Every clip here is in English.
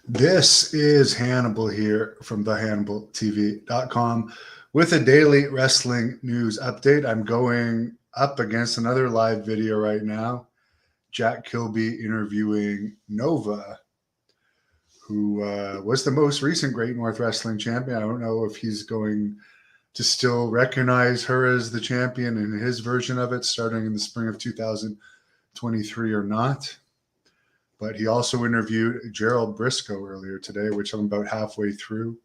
This is Hannibal here from thehannibaltv.com with a daily wrestling news update. I'm going up against another live video right now. Jack Kilby interviewing Nova, who was the most recent Great North Wrestling champion. I don't know if he's going to still recognize her as the champion in his version of it starting in the spring of 2023 or not. But he also interviewed Gerald Briscoe earlier today, which I'm about halfway through.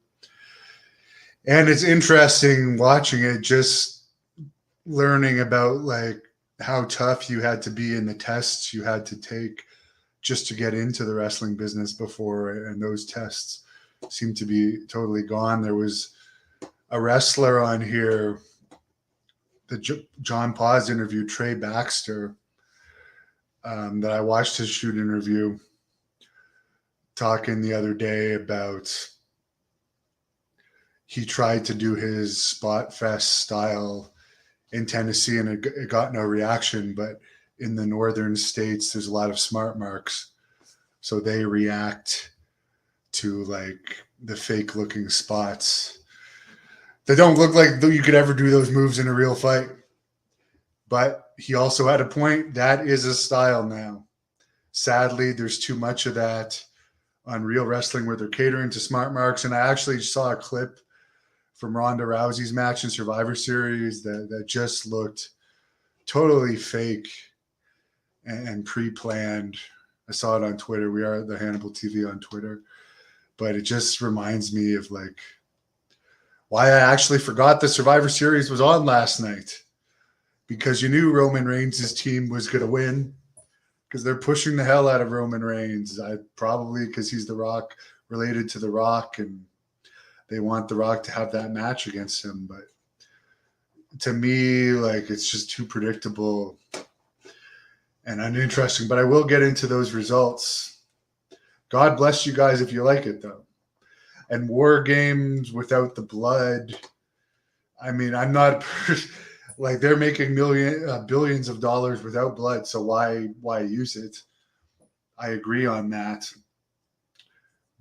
And it's interesting watching it, just learning about like how tough you had to be in the tests you had to take just to get into the wrestling business before. And those tests seem to be totally gone. There was a wrestler on here, the John Paz interview, Trey Baxter, that I watched his shoot interview, talking the other day about he tried to do his Spot Fest style in Tennessee and it got no reaction. But in the northern states, there's a lot of smart marks. So they react to like the fake looking spots that don't look like you could ever do those moves in a real fight. But he also had a point. That is a style now. Sadly, there's too much of that on Real Wrestling where they're catering to smart marks. And I actually saw a clip from Ronda Rousey's match in Survivor Series that just looked totally fake and pre-planned. I saw it on Twitter. We are the Hannibal TV on Twitter. But it just reminds me of like why I actually forgot the Survivor Series was on last night. Because you knew Roman Reigns' team was going to win because they're pushing the hell out of Roman Reigns. Probably because he's The Rock, related to The Rock, and they want The Rock to have that match against him. But to me, like, it's just too predictable and uninteresting. But I will get into those results. God bless you guys if you like it, though. And War Games without the blood. I mean, I'm not... Like they're making billions of dollars without blood, so why use it? I agree on that.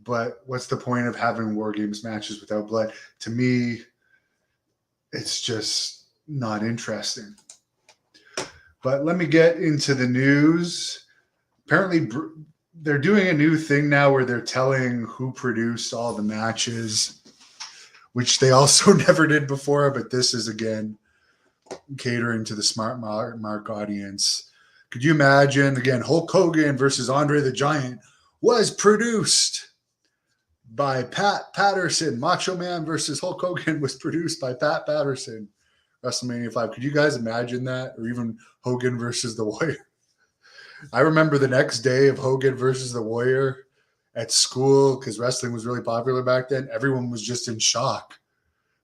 But what's the point of having War Games matches without blood? To me, it's just not interesting. But let me get into the news. Apparently, they're doing a new thing now where they're telling who produced all the matches, which they also never did before, but this is, again, catering to the smart mark audience. Could you imagine, again, Hulk Hogan versus Andre the Giant was produced by Pat Patterson. Macho Man versus Hulk Hogan was produced by Pat Patterson. WrestleMania 5. Could you guys imagine that? Or even Hogan versus the Warrior. I remember the next day of Hogan versus the Warrior at school, because wrestling was really popular back then. Everyone was just in shock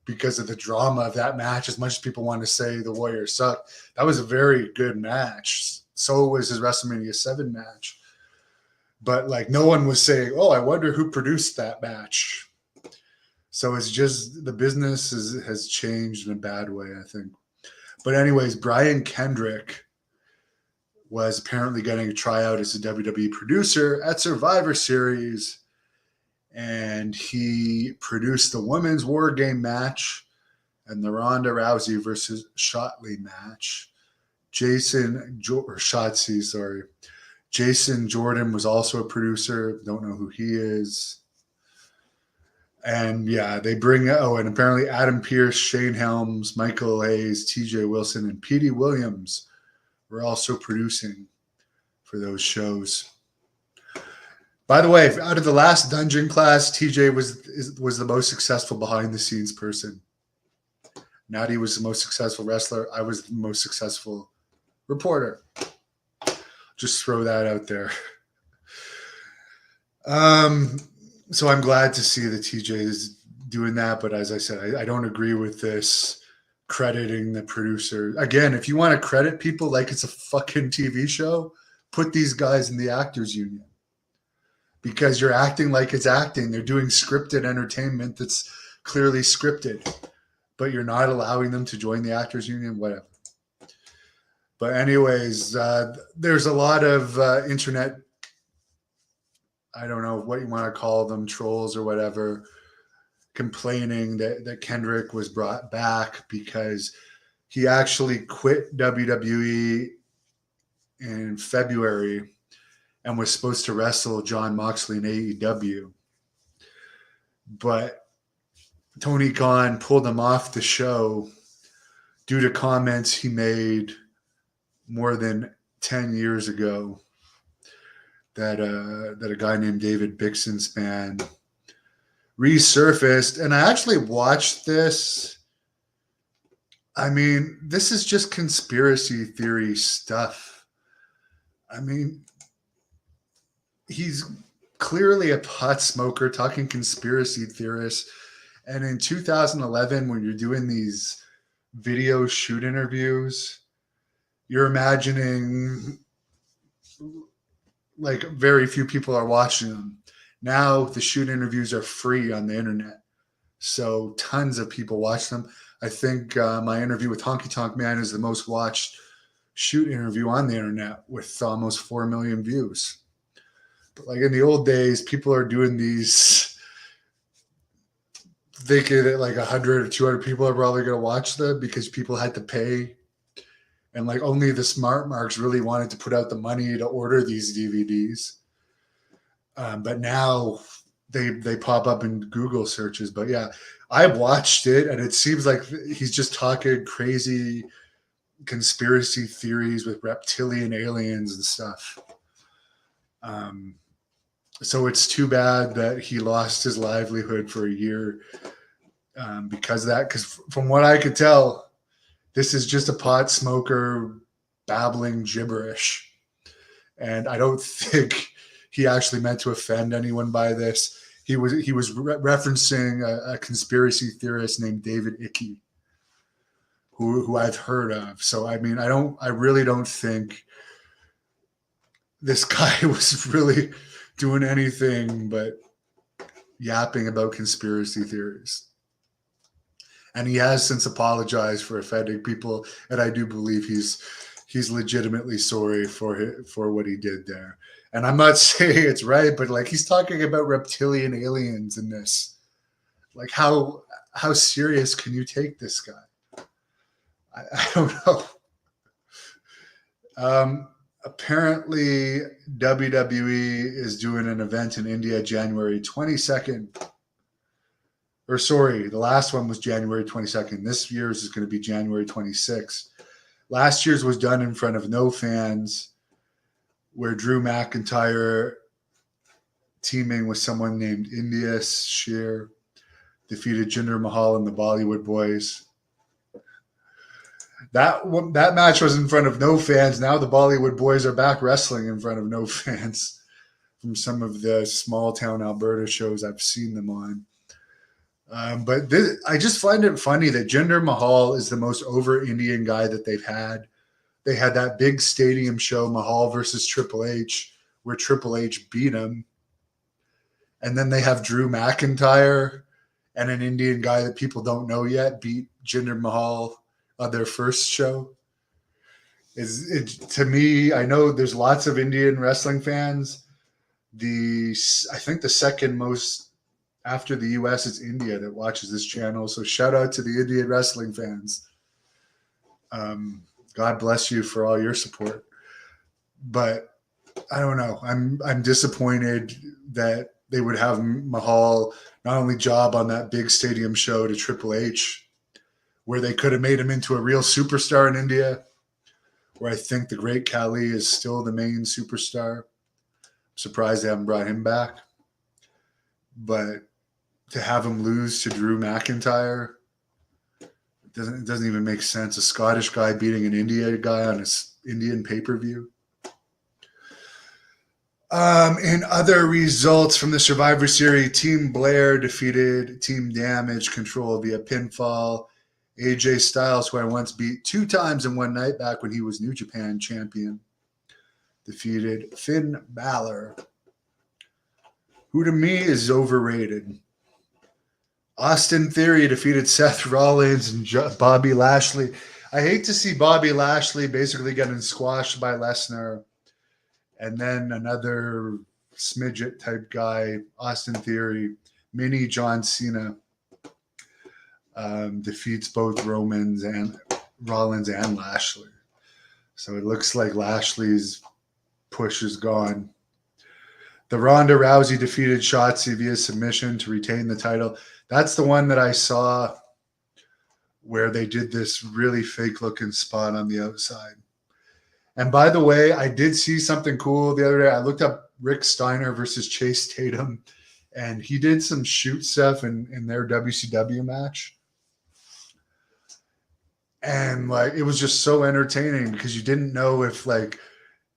because of the drama of that match. As much as people want to say the Warrior sucked, that was a very good match. So was his WrestleMania 7 match. But like no one was saying, oh, I wonder who produced that match. So it's just the business has changed in a bad way, I think. But anyways, Brian Kendrick was apparently getting a tryout as a WWE producer at Survivor Series. And he produced the women's War Game match and the Ronda Rousey versus Shotzi match. Jason Jordan was also a producer. Don't know who he is. And yeah, they bring, and apparently Adam Pearce, Shane Helms, Michael Hayes, TJ Wilson, and Petey Williams were also producing for those shows. By the way, out of the last Dungeon class, TJ was the most successful behind-the-scenes person. Natty was the most successful wrestler. I was the most successful reporter. Just throw that out there. So I'm glad to see that TJ is doing that. But as I said, I don't agree with this crediting the producer. Again, if you want to credit people like it's a fucking TV show, put these guys in the Actors Union. Because you're acting like it's acting. They're doing scripted entertainment that's clearly scripted. But you're not allowing them to join the Actors Union, whatever. But anyways, there's a lot of internet I don't know what you want to call them, trolls or whatever, complaining that Kendrick was brought back because he actually quit WWE in February and was supposed to wrestle John Moxley in AEW. But Tony Khan pulled him off the show due to comments he made more than 10 years ago that a guy named David Bixenspan resurfaced. And I actually watched this. I mean, this is just conspiracy theory stuff. I mean, he's clearly a pot smoker talking conspiracy theorists. And in 2011, when you're doing these video shoot interviews, you're imagining like very few people are watching them. Now the shoot interviews are free on the internet. So tons of people watch them. I think my interview with Honky Tonk Man is the most watched shoot interview on the internet with almost 4 million views. But like in the old days, people are doing these thinking that like 100 or 200 people are probably going to watch them because people had to pay. And like only the smart marks really wanted to put out the money to order these DVDs. But now they pop up in Google searches. But yeah, I watched it and it seems like he's just talking crazy conspiracy theories with reptilian aliens and stuff. So it's too bad that he lost his livelihood for a year because of that. Because from what I could tell, this is just a pot smoker babbling gibberish. And I don't think he actually meant to offend anyone by this. He was referencing a conspiracy theorist named David Icke, who I've heard of. So I mean, I really don't think this guy was really doing anything but yapping about conspiracy theories. And he has since apologized for offending people, and I do believe he's legitimately sorry for what he did there. And I'm not saying it's right, but like he's talking about reptilian aliens in this. Like how serious can you take this guy? I don't know. Apparently, WWE is doing an event in India January 22nd. Or sorry, the last one was January 22nd. This year's is going to be January 26th. Last year's was done in front of no fans, where Drew McIntyre, teaming with someone named India Shear, defeated Jinder Mahal and the Bollywood Boys. That match was in front of no fans. Now the Bollywood Boys are back wrestling in front of no fans from some of the small town Alberta shows I've seen them on. But I just find it funny that Jinder Mahal is the most over Indian guy that they've had. They had that big stadium show, Mahal versus Triple H, where Triple H beat him. And then they have Drew McIntyre and an Indian guy that people don't know yet beat Jinder Mahal on their first show. To me, I know there's lots of Indian wrestling fans. I think the second most after the US is India that watches this channel. So shout out to the Indian wrestling fans. God bless you for all your support. But I don't know. I'm disappointed that they would have Mahal not only job on that big stadium show to Triple H, where they could have made him into a real superstar in India, where I think the great Khali is still the main superstar. I'm surprised they haven't brought him back. But to have him lose to Drew McIntyre, it doesn't even make sense. A Scottish guy beating an Indian guy on his Indian pay-per-view. In other results from the Survivor Series, Team Blair defeated Team Damage Control via pinfall. AJ Styles, who I once beat 2 times in one night back when he was New Japan champion, defeated Finn Balor, who to me is overrated. Austin Theory defeated Seth Rollins and Bobby Lashley. I hate to see Bobby Lashley basically getting squashed by Lesnar. And then another smidget type guy, Austin Theory, mini John Cena, defeats both Rollins and Lashley. So it looks like Lashley's push is gone. The Ronda Rousey defeated Shotzi via submission to retain the title. That's the one that I saw where they did this really fake looking spot on the outside. And by the way, I did see something cool the other day. I looked up Rick Steiner versus Chase Tatum, and he did some shoot stuff in their WCW match. And like, it was just so entertaining because you didn't know if like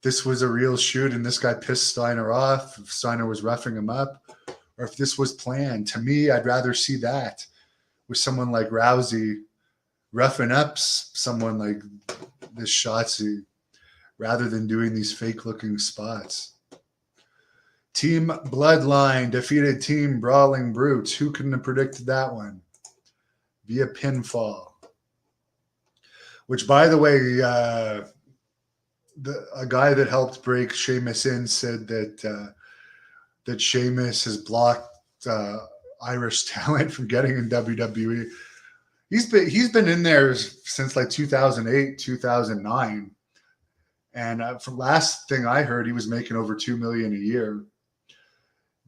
this was a real shoot and this guy pissed Steiner off, if Steiner was roughing him up, or if this was planned. To me, I'd rather see that with someone like Rousey roughing up someone like this Shotzi rather than doing these fake looking spots. Team Bloodline defeated Team Brawling Brutes. Who couldn't have predicted that one? Via pinfall. Which, by the way, a guy that helped break Sheamus in said that that Sheamus has blocked Irish talent from getting in WWE. He's been in there since like 2008, 2009, and from last thing I heard, he was making over $2 million a year.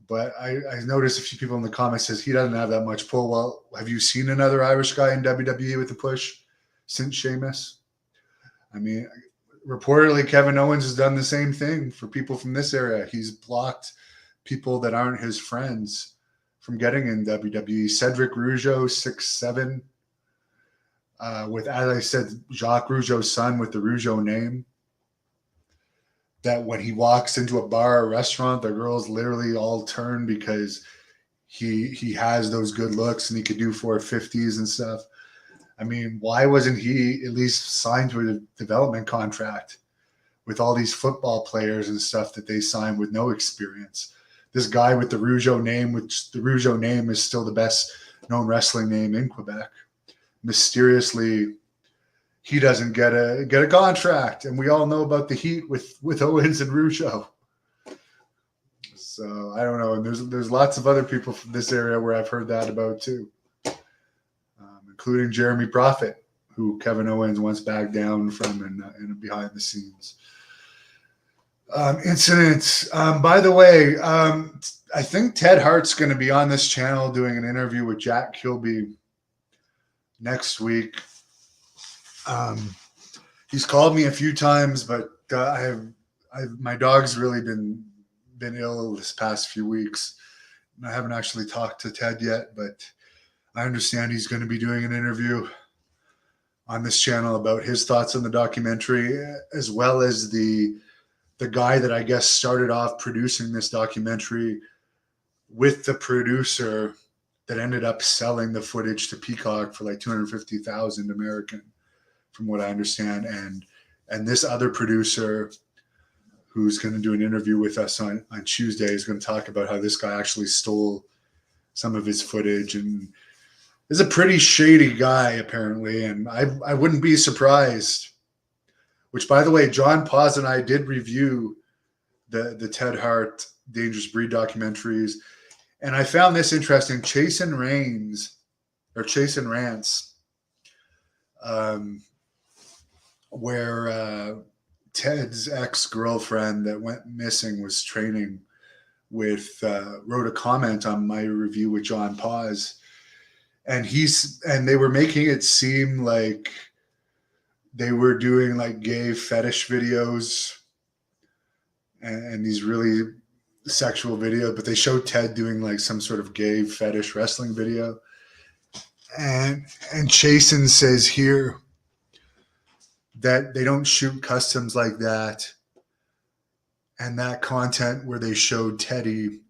But I noticed a few people in the comments says he doesn't have that much pull. Well, have you seen another Irish guy in WWE with a push since Sheamus? I mean, reportedly Kevin Owens has done the same thing for people from this area. He's blocked people that aren't his friends from getting in WWE. Cedric Rougeau, 6'7", with, as I said, Jacques Rougeau's son with the Rougeau name. That when he walks into a bar or restaurant, the girls literally all turn because he has those good looks and he could do 450s and stuff. I mean, why wasn't he at least signed to a development contract with all these football players and stuff that they signed with no experience? This guy with the Rougeau name, which the Rougeau name is still the best known wrestling name in Quebec, mysteriously he doesn't get a contract, and we all know about the heat with Owens and Rougeau. So I don't know, and there's lots of other people from this area where I've heard that about too, including Jeremy Prophet, who Kevin Owens once backed down from in behind the scenes incident. By the way, I think Ted Hart's going to be on this channel doing an interview with Jack Kilby next week. He's called me a few times, but my dog's really been ill this past few weeks. I haven't actually talked to Ted yet, but I understand he's going to be doing an interview on this channel about his thoughts on the documentary, as well as the guy that I guess started off producing this documentary with the producer that ended up selling the footage to Peacock for like $250,000 American, from what I understand. And this other producer who's going to do an interview with us on Tuesday is going to talk about how this guy actually stole some of his footage and is a pretty shady guy, apparently. And I wouldn't be surprised, which, by the way, John Paz and I did review the Ted Hart Dangerous Breed documentaries. And I found this interesting. Chase and Rants, where Ted's ex-girlfriend that went missing was training with, wrote a comment on my review with John Paz. And they were making it seem like they were doing like gay fetish videos and these really sexual videos, but they showed Ted doing like some sort of gay fetish wrestling video. And Chasen says here that they don't shoot customs like that. And that content where they showed Teddy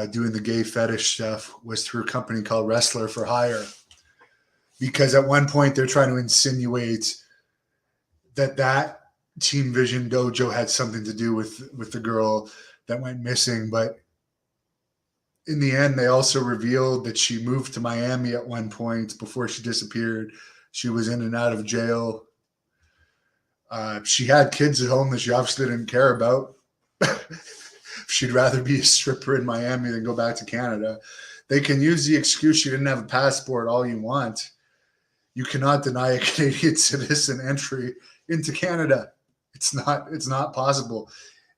doing the gay fetish stuff was through a company called Wrestler for Hire. Because at one point they're trying to insinuate that Team Vision Dojo had something to do with the girl that went missing. But in the end, they also revealed that she moved to Miami at one point before she disappeared. She was in and out of jail. She had kids at home that she obviously didn't care about. she'd rather be a stripper in Miami than go back to Canada. They can use the excuse she didn't have a passport all you want. You cannot deny a Canadian citizen entry into Canada. It's not possible.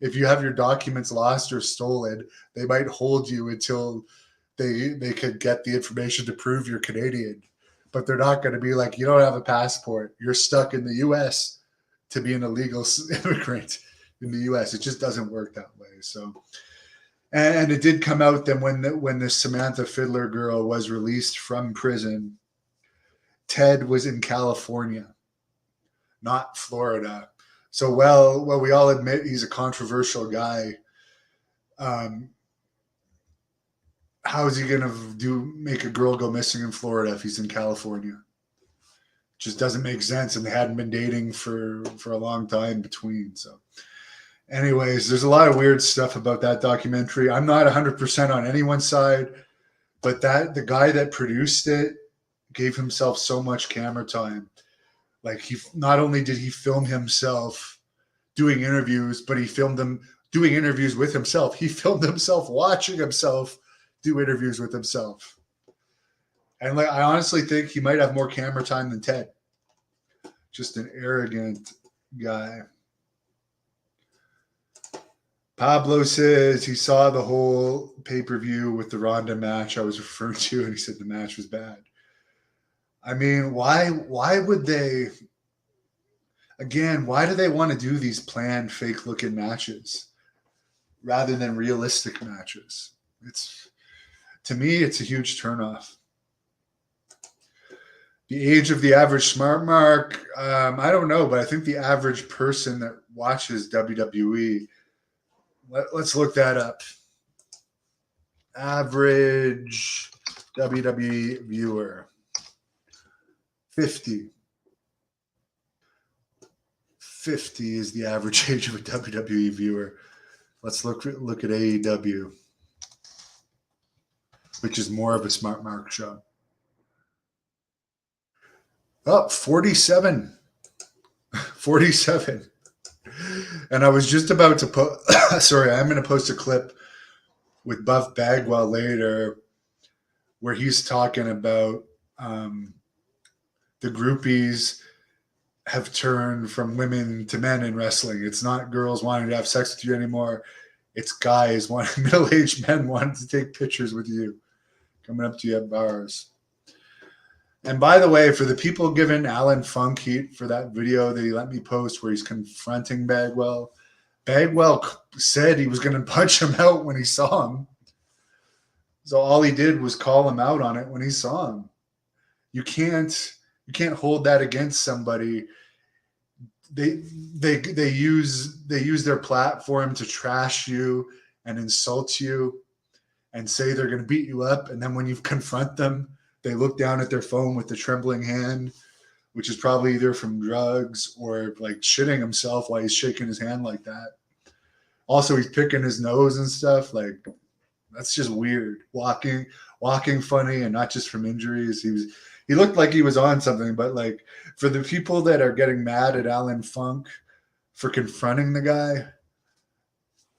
If you have your documents lost or stolen, they might hold you until they could get the information to prove you're Canadian. But they're not going to be like, you don't have a passport. You're stuck in the U.S. to be an illegal immigrant in the U.S. It just doesn't work that way. So, and it did come out then when the Samantha Fiddler girl was released from prison, Ted was in California, not Florida. So, well, we all admit he's a controversial guy. How is he going to make a girl go missing in Florida if he's in California? Just doesn't make sense. And they hadn't been dating for a long time between. So anyways, there's a lot of weird stuff about that documentary. I'm not 100% on anyone's side, but the guy that produced it gave himself so much camera time. Like, he not only did he film himself doing interviews, but he filmed them doing interviews with himself. He filmed himself watching himself do interviews with himself. And I honestly think he might have more camera time than Ted. Just an arrogant guy. Pablo says he saw the whole pay-per-view with the Ronda match I was referring to, and he said the match was bad. I mean, why would they, again, why do they want to do these planned fake-looking matches rather than realistic matches? To me, it's a huge turnoff. The age of the average smart mark, I don't know, but I think the average person that watches WWE, let's look that up. Average WWE viewer, 50. 50 is the average age of a WWE viewer. Let's look at AEW, which is more of a smart mark show. Oh, 47. 47. And I was just about to put, sorry, I'm going to post a clip with Buff Bagwell later where he's talking about the groupies have turned from women to men in wrestling. It's not girls wanting to have sex with you anymore. It's guys middle-aged men wanting to take pictures with you, coming up to you at bars. And by the way, for the people giving Alan Funk heat for that video that he let me post where he's confronting Bagwell, Bagwell said he was going to punch him out when he saw him. So all he did was call him out on it when he saw him. You can't hold that against somebody. They use their platform to trash you and insult you and say they're going to beat you up, and then when you confront them, they look down at their phone with the trembling hand, which is probably either from drugs or like shitting himself while he's shaking his hand like that. Also, he's picking his nose and stuff. Like, that's just weird. Walking funny, and not just from injuries. He looked like he was on something, but like, for the people that are getting mad at Alan Funk for confronting the guy,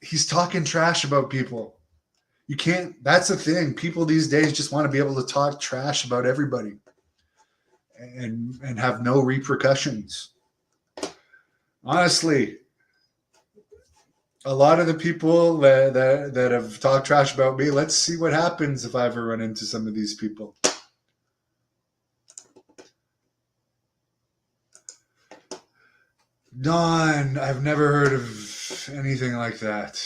he's talking trash about people. You can't, that's the thing. People these days just want to be able to talk trash about everybody and have no repercussions. Honestly, a lot of the people that have talked trash about me, let's see what happens if I ever run into some of these people. Don, I've never heard of anything like that.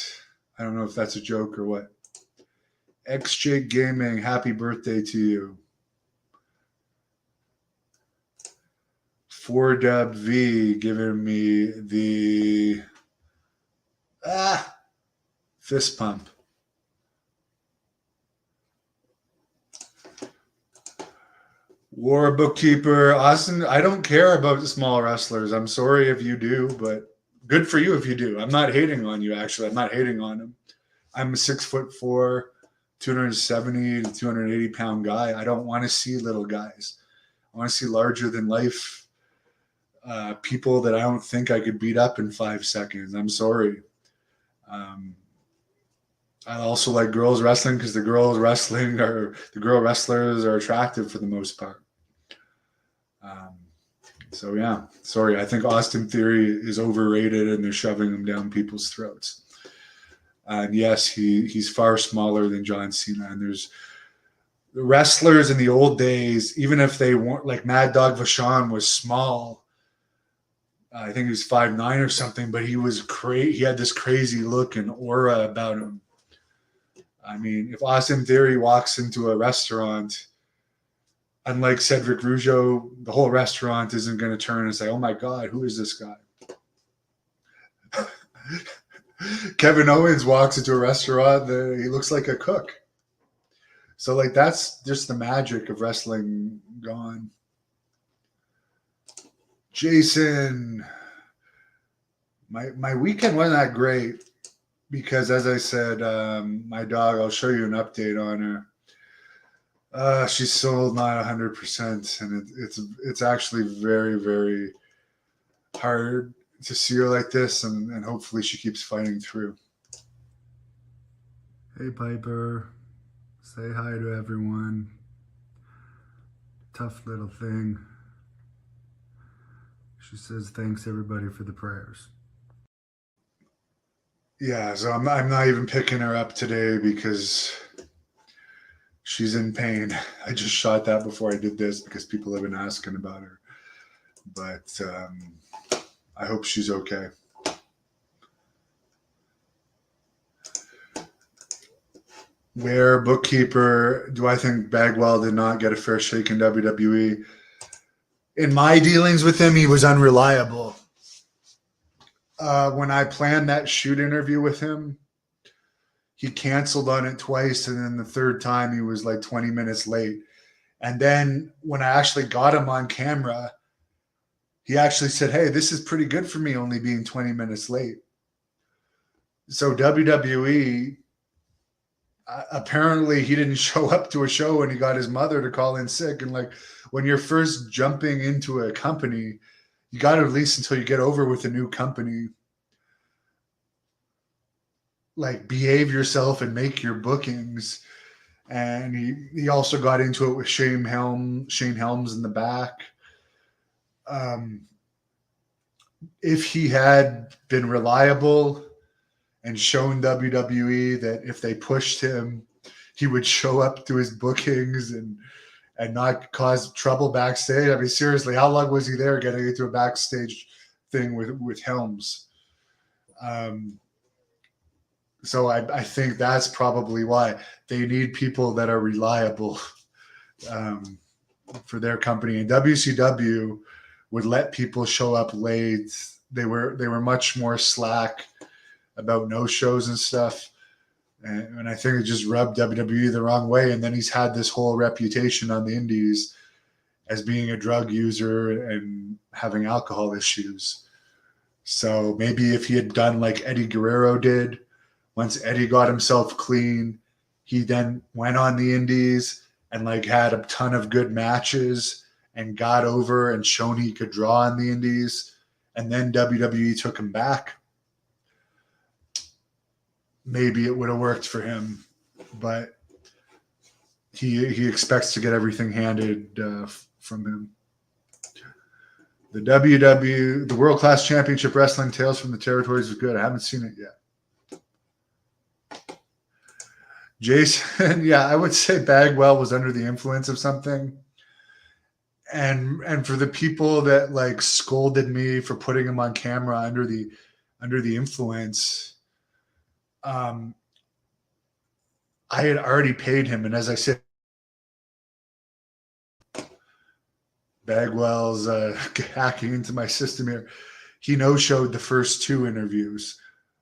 I don't know if that's a joke or what. XJ Gaming, happy birthday to you. 4Dub V giving me the fist pump. War Bookkeeper, Austin, I don't care about the small wrestlers. I'm sorry if you do, but good for you if you do. I'm not hating on you, actually. I'm not hating on him. I'm a 6'4", 270 to 280 pound guy. I don't want to see little guys. I want to see larger than life people that I don't think I could beat up in 5 seconds. I'm sorry. I also like girls wrestling because the girl wrestlers are attractive for the most part. Um, so yeah, sorry. I think Austin Theory is overrated and they're shoving him down people's throats. And yes, he's far smaller than John Cena. And there's the wrestlers in the old days, even if they weren't like Mad Dog Vachon was small. I think he was 5'9" or something, but he was crazy. He had this crazy look and aura about him. I mean, if Austin Theory walks into a restaurant, unlike Cedric Rougeau, the whole restaurant isn't going to turn and say, "Oh my God, who is this guy?" Kevin Owens walks into a restaurant, he looks like a cook. So, like, that's just the magic of wrestling gone. Jason, my weekend wasn't that great because, as I said, my dog. I'll show you an update on her. She's still not 100%, and it's actually very, very hard to see her like this, and hopefully she keeps fighting through. Hey Piper, say hi to everyone. Tough little thing. She says thanks everybody for the prayers. Yeah, so I'm not even picking her up today because she's in pain. I just shot that before I did this because people have been asking about her. But I hope she's okay. Where bookkeeper, do I think Bagwell did not get a fair shake in WWE? In my dealings with him, he was unreliable. When I planned that shoot interview with him, he canceled on it twice, and then the third time he was like 20 minutes late. And then when I actually got him on camera, he actually said, "Hey, this is pretty good for me only being 20 minutes late." So WWE, apparently he didn't show up to a show and he got his mother to call in sick. And like when you're first jumping into a company, you got to at least until you get over with a new company, like behave yourself and make your bookings. And he also got into it with Shane Helms in the back. If he had been reliable and shown WWE that if they pushed him, he would show up to his bookings and not cause trouble backstage. I mean, seriously, how long was he there getting into a backstage thing with Helms? So I think that's probably why they need people that are reliable for their company. And WCW would let people show up late. They were much more slack about no shows and stuff. And I think it just rubbed WWE the wrong way. And then he's had this whole reputation on the indies as being a drug user and having alcohol issues. So maybe if he had done like Eddie Guerrero did, once Eddie got himself clean, he then went on the indies and like had a ton of good matches and got over and shown he could draw on the indies. And then WWE took him back. Maybe it would have worked for him, but he expects to get everything handed from him. The the World Class Championship Wrestling Tales from the Territories is good. I haven't seen it yet. Jason, yeah, I would say Bagwell was under the influence of something. And for the people that like scolded me for putting him on camera under the influence, I had already paid him, and as I said, Bagwell's hacking into my system here. He no-showed the first two interviews,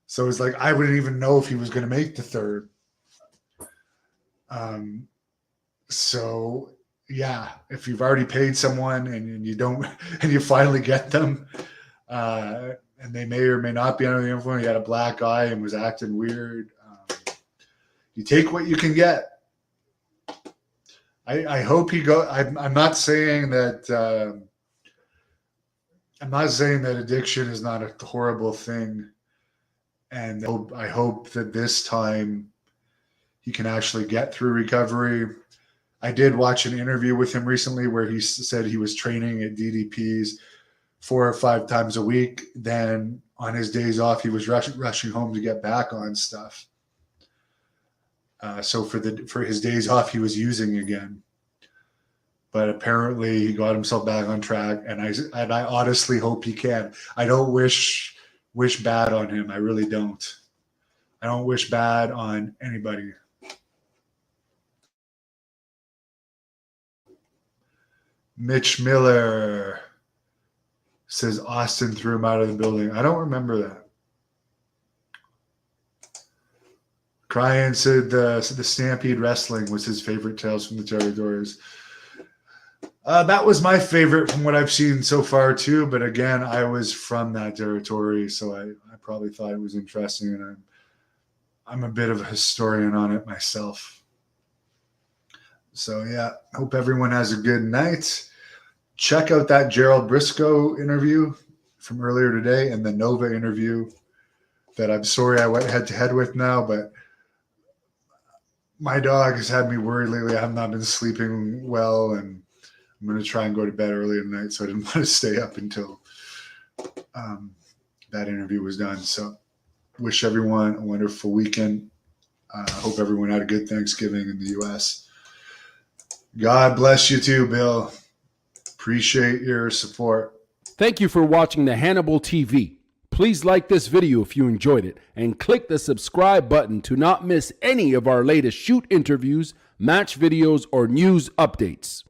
so it's like I wouldn't even know if he was going to make the third. So yeah, if you've already paid someone and you don't, and you finally get them, and they may or may not be under the influence, he had a black eye and was acting weird. You take what you can get. I hope he go. I'm not saying that. I'm not saying that addiction is not a horrible thing, and I hope that this time he can actually get through recovery. I did watch an interview with him recently where he said he was training at DDP's 4 or 5 times a week. Then on his days off, he was rushing home to get back on stuff. So for his days off, he was using again. But apparently he got himself back on track, and I honestly hope he can. I don't wish bad on him. I really don't. I don't wish bad on anybody. Mitch Miller says Austin threw him out of the building. I don't remember that. Cryan said the Stampede Wrestling was his favorite Tales from the Territories. That was my favorite from what I've seen so far too. But again, I was from that territory, so I probably thought it was interesting, and I'm a bit of a historian on it myself. So yeah, hope everyone has a good night. Check out that Gerald Briscoe interview from earlier today and the Nova interview that I'm sorry I went head to head with now, but my dog has had me worried lately. I have not been sleeping well, and I'm going to try and go to bed early tonight, so I didn't want to stay up until that interview was done. So wish everyone a wonderful weekend. Hope everyone had a good Thanksgiving in the U.S. God bless you too, Bill. Appreciate your support. Thank you for watching the Hannibal TV. Please like this video if you enjoyed it, and click the subscribe button to not miss any of our latest shoot interviews, match videos, or news updates.